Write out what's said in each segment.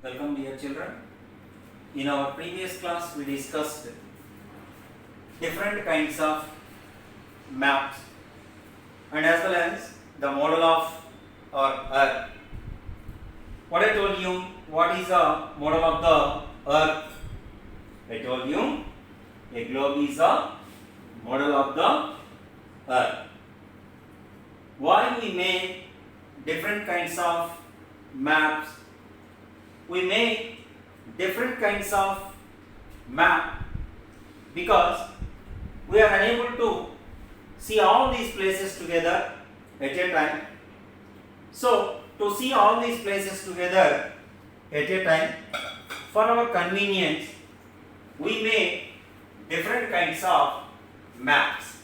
Welcome dear children. In our previous class we discussed different kinds of maps and as well as the model of our earth. What I told you, what is a model of the earth? I told you a globe is a model of the earth. Why we made different kinds of maps? We make different kinds of map because we are unable to see all these places together at a time. So, to see all these places together at a time, for our convenience, we make different kinds of maps.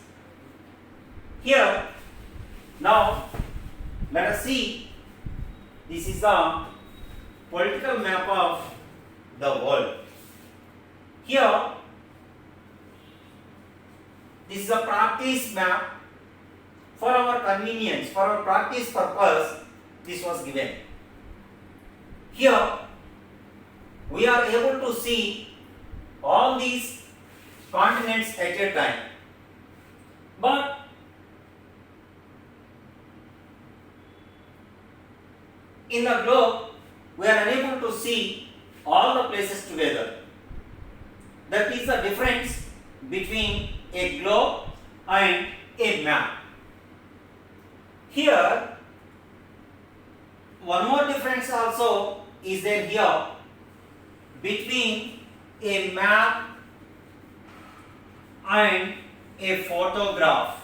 Here, now, let us see, this is the political map of the world. Here, this is a practice map. For our convenience, for our practice purpose, this was given. Here, we are able to see all these continents at a time. But in the globe, we are unable to see all the places together. That is the difference between a globe and a map. Here, one more difference also is there here between a map and a photograph.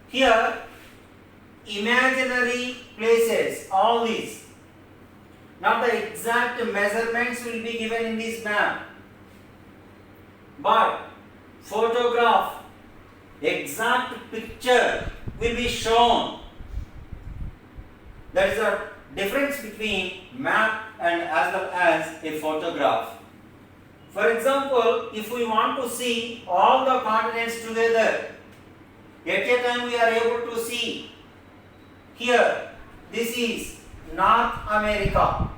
Here, imaginary places, all these, not the exact measurements will be given in this map, but photograph, exact picture will be shown. There is a difference between map and as well as a photograph. For example, if we want to see all the continents together, at a time we are able to see here, this is North America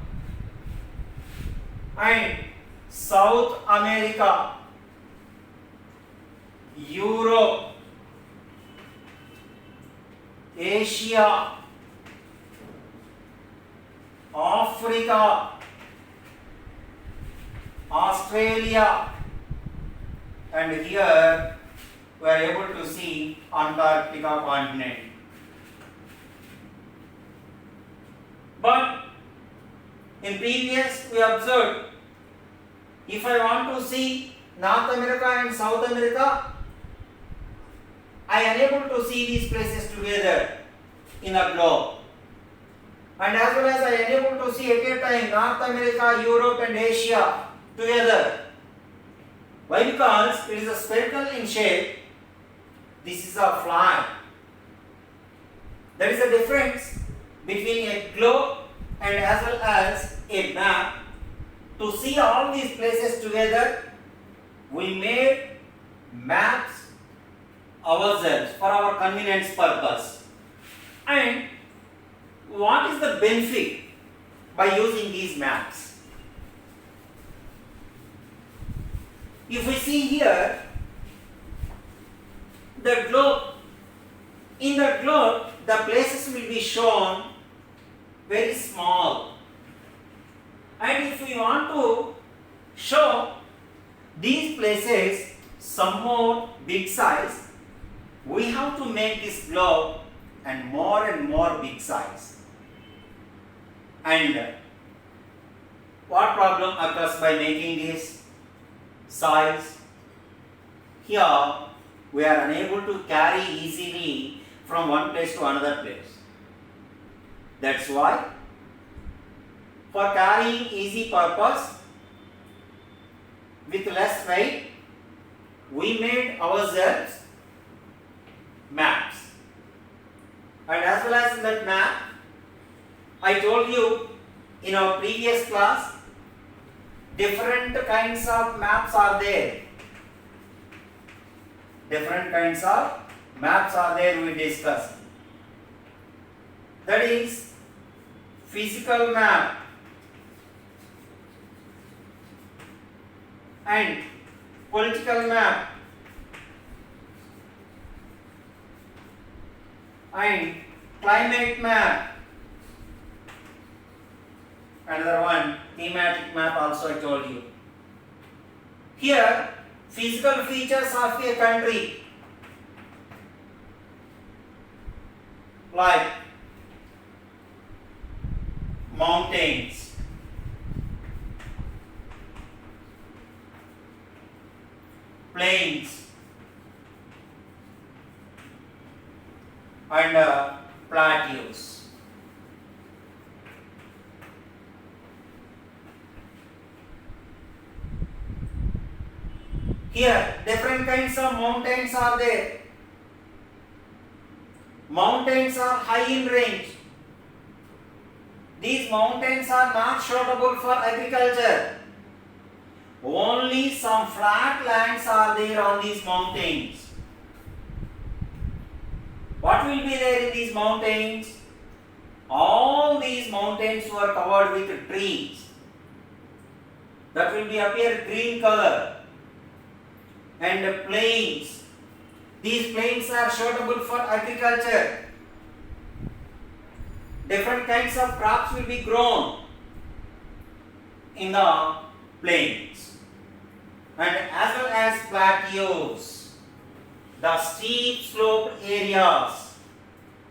and South America, Europe, Asia, Africa, Australia, and here we are able to see Antarctica continent. But in previous we observed, if I want to see North America and South America, I am unable to see these places together in a globe. And as well as I am unable to see at a time North America, Europe and Asia together. Why? Because it is a spherical in shape. This is a flag. There is a difference between a globe and as well as a map. To see all these places together, we made maps ourselves for our convenience purpose. And what is the benefit by using these maps? If we see here, the globe, in the globe, the places will be shown very small. And if we want to show these places some more big size, we have to make this globe and more big size. And what problem occurs by making this size? Here we are unable to carry easily from one place to another place. That's why for carrying easy purpose with less weight, we made ourselves maps. And as well as in that map, I told you in our previous class, different kinds of maps are there. Different kinds of maps are there we discussed. That is physical map and political map and climate map. Another one, thematic map also I told you. Here, physical features of a country like mountains, plains, and plateaus. Here, different kinds of mountains are there. Mountains are high in range. These mountains are not suitable for agriculture. Only some flat lands are there on these mountains. What will be there in these mountains? All these mountains were covered with trees. That will be appear green color. And plains. These plains are suitable for agriculture. Different kinds of crops will be grown in the plains. And as well as plateaus, the steep sloped areas.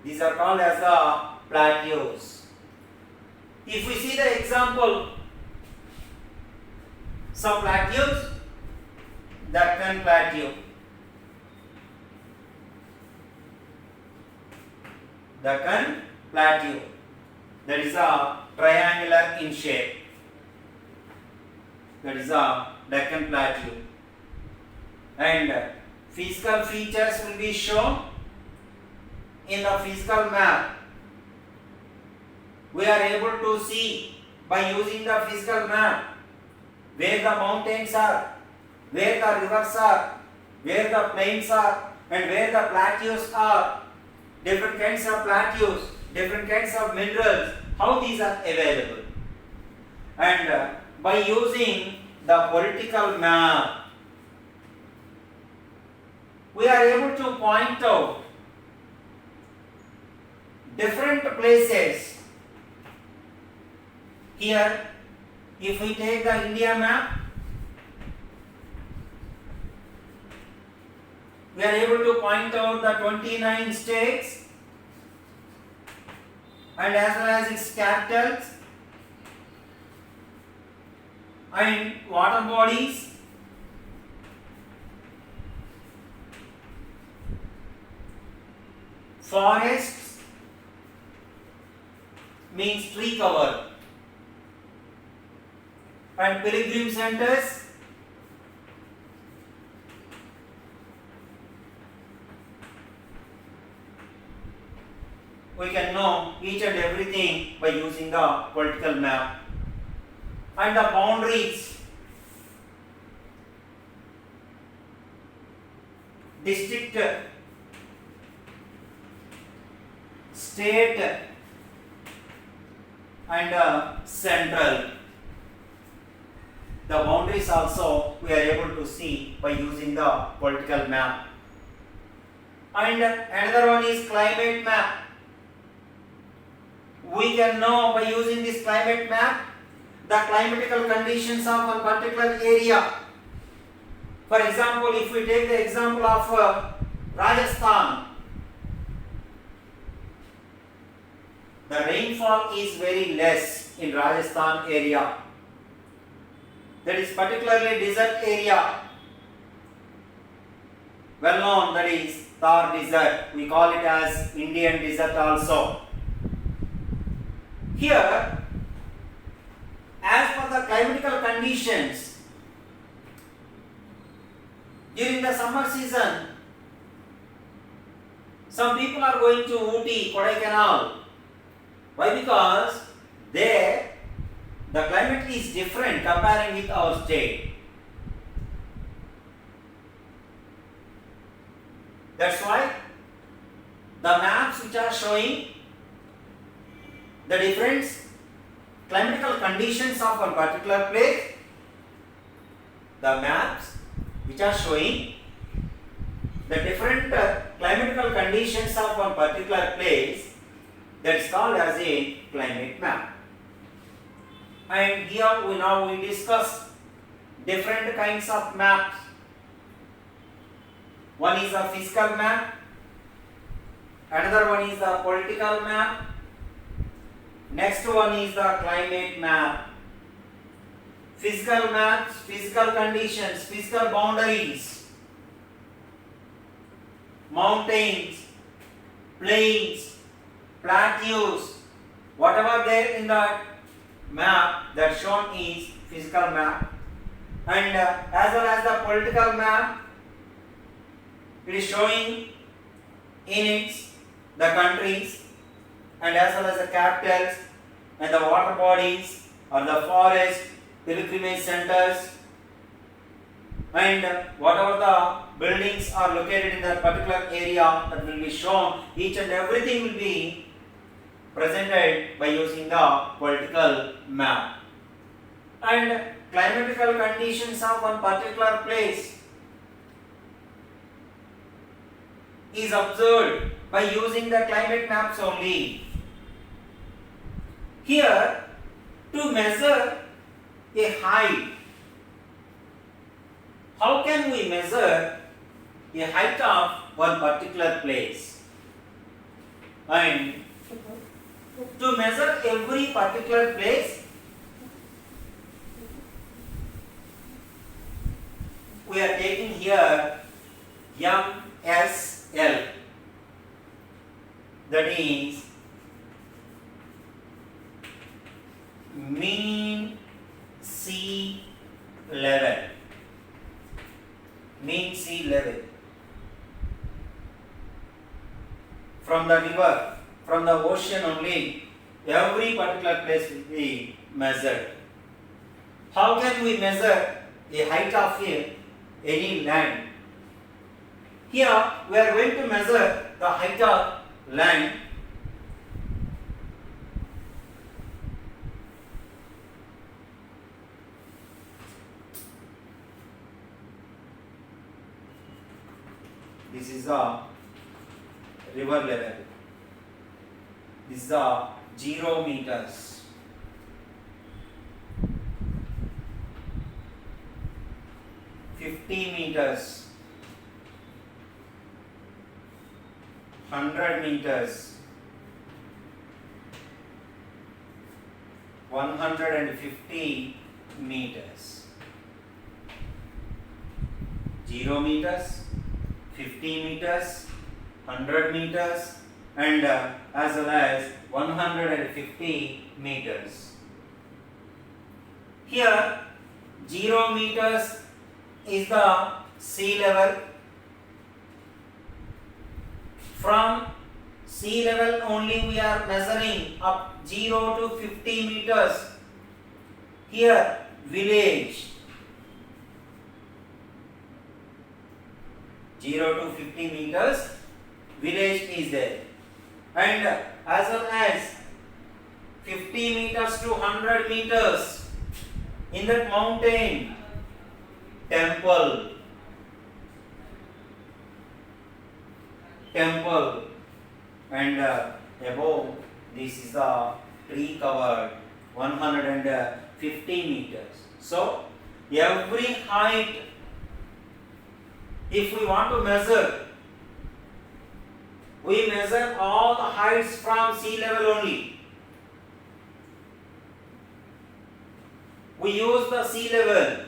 These are called as the plateaus. If we see the example, some plateaus, Deccan Plateau. Deccan Plateau. That is a triangular in shape. That is a Deccan Plateau. And physical features will be shown in the physical map. We are able to see by using the physical map where the mountains are, where the rivers are, where the plains are, and where the plateaus are, different kinds of plateaus, different kinds of minerals, how these are available. And by using the political map, we are able to point out different places. Here, if we take the India map, we are able to point out the 29 states and as well as its capitals and water bodies, forests means tree cover, and pilgrim centers, we can know each and everything by using the political map. And the boundaries, district, state, and central. The boundaries also we are able to see by using the political map. And another one is climate map. We can know by using this climate map the climatical conditions of a particular area. For example, if we take the example of Rajasthan, the rainfall is very less in Rajasthan area. That is particularly desert area. Well known, that is Thar desert. We call it as Indian desert also. Here, as per the climatical conditions, during the summer season, some people are going to Ooty, Kodaikanal. Why? Because there the climate is different comparing with our state. That's why the maps which are showing the different climatical conditions of a particular place, the maps which are showing the different climatical conditions of a particular place, that is called as a climate map. And here we discuss different kinds of maps. One is a physical map, another one is the political map, next one is the climate map. Physical maps, physical conditions, physical boundaries, mountains, plains, plateaus, whatever there in the map that shown is physical map. And as well as the political map, it is showing in its the countries and as well as the capitals and the water bodies or the forest, pilgrimage centers, and whatever the buildings are located in that particular area, that will be shown. Each and everything will be presented by using the political map. And climatical conditions of one particular place is observed by using the climate maps only. Here, to measure a height, how can we measure a height of one particular place? And to measure every particular place, we are taking here MSL, that is mean sea level. Mean sea level from the river, from the ocean only, every particular place will be measured. How can we measure the height of any land? Here we are going to measure the height of land. This is the river level. This is the 0 meters. meters, 100 meters, 150 meters. 0 meters, 50 meters, 100 meters, and as well as 150 meters. Here 0 meters is the sea level. From sea level only we are measuring up 0 to 50 meters. Here village, 0 to 50 meters village is there, and as well as 50 meters to 100 meters in that mountain, temple, and above this is the tree covered 150 meters. So every height, if we want to measure, we measure all the heights from sea level only. We use the sea level.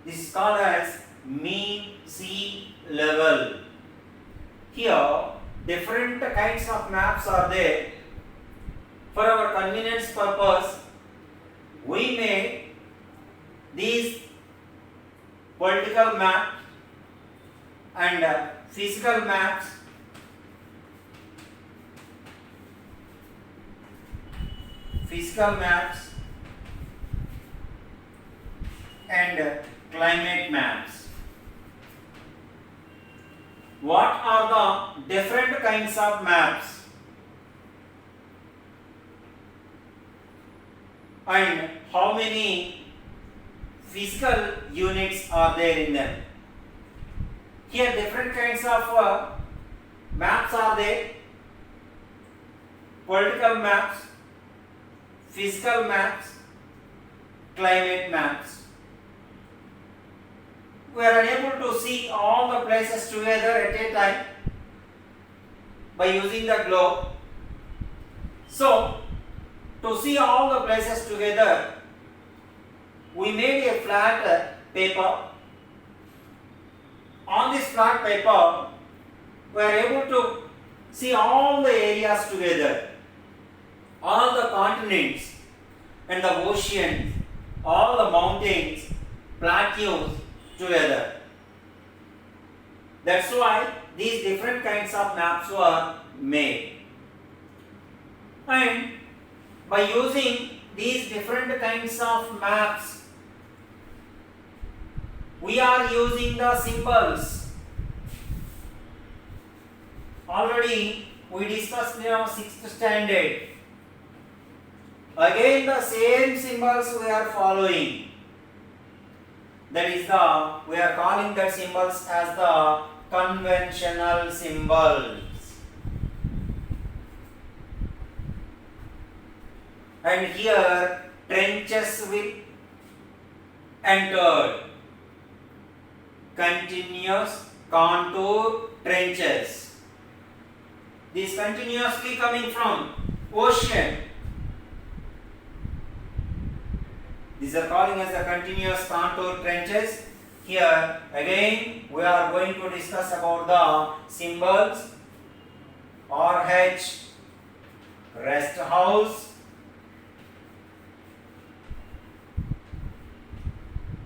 This is called as mean sea level. Here different kinds of maps are there. For our convenience purpose, we made these political maps and physical maps, and climate maps. what are the different kinds of maps and how many physical units are there in them. Here different kinds of maps are there: political maps, physical maps, climate maps. We are unable to see all the places together at a time by using the globe. So, to see all the places together, we made a flat paper. On this flat paper, we are able to see all the areas together, all the continents and the oceans, all the mountains, plateaus together. That's why these different kinds of maps were made. And by using these different kinds of maps, we are using the symbols. Already we discussed in our 6th standard. Again the same symbols we are following. That is we are calling that symbols as the conventional symbols. And here trenches will entered. Continuous contour trenches. These continuously coming from ocean. These are calling as the continuous contour trenches. Here again we are going to discuss about the symbols. RH, rest house,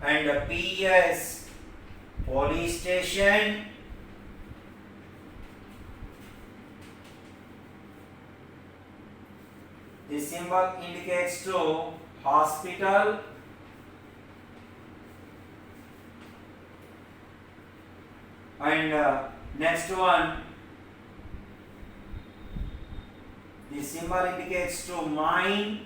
and PS, police station. This symbol indicates to hospital, and next one, the symbol indicates to mine,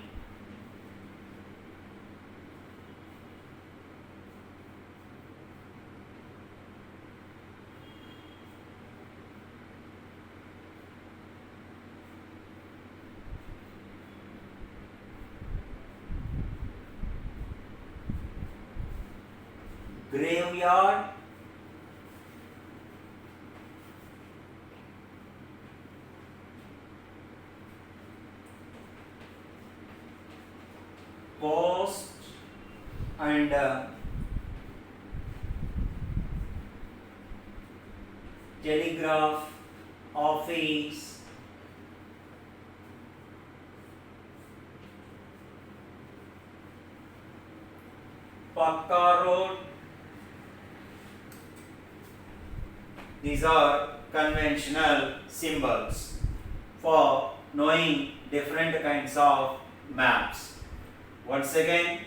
graveyard, post, and telegraph office, Pakka road. These are conventional symbols for knowing different kinds of maps. Once again,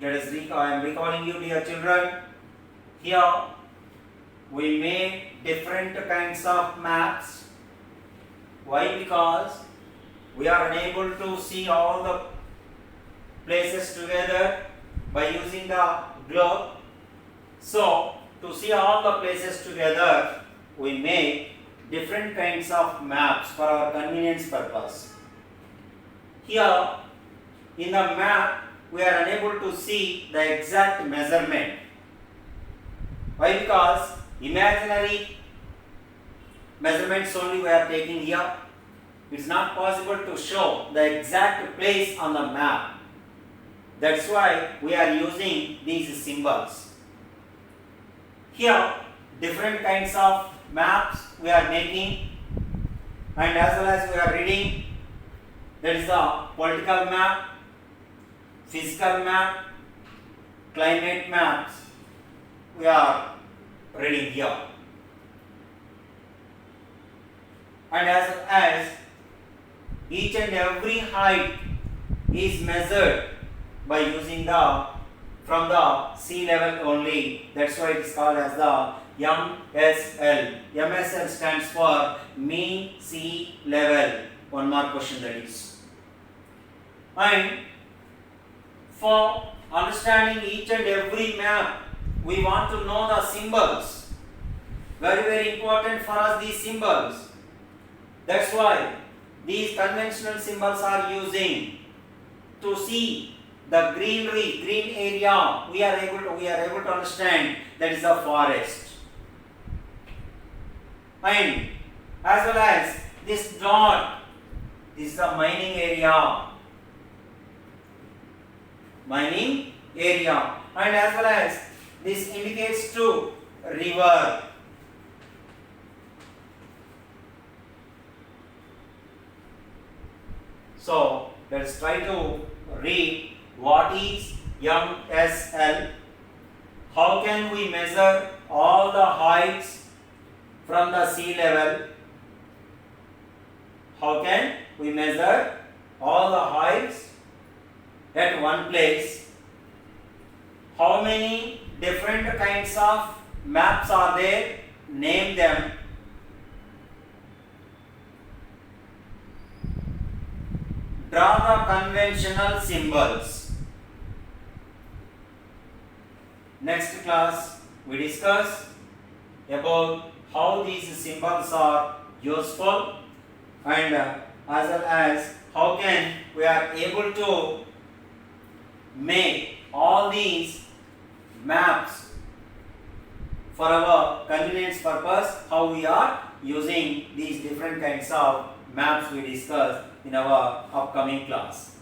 I am recalling you, dear children. Here we made different kinds of maps. Why? Because we are unable to see all the places together by using the globe. So, to see all the places together, we make different kinds of maps for our convenience purpose. Here, in the map, we are unable to see the exact measurement. Why? Because imaginary measurements only we are taking here. It's not possible to show the exact place on the map. That's why we are using these symbols. Here, different kinds of maps we are making, and as well as we are reading. That is the political map, physical map, climate maps we are reading here. And as each and every height is measured by using from the sea level only. That's why it is called as the MSL. MSL stands for mean sea level. One more question that is. And for understanding each and every map, we want to know the symbols. Very, very important for us, these symbols. That's why these conventional symbols are using to see the greenery, green area. We are able to understand that is the forest. And as well as this dot, this is the mining area. Mining area. And as well as this indicates to river. So let's try to read what is MSL. How can we measure all the heights from the sea level? How can we measure all the heights at one place? How many different kinds of maps are there? Name them. Draw the conventional symbols. Next class we discuss about how these symbols are useful and as well as how can we are able to make all these maps for our convenience purpose, how we are using these different kinds of maps we discussed in our upcoming class.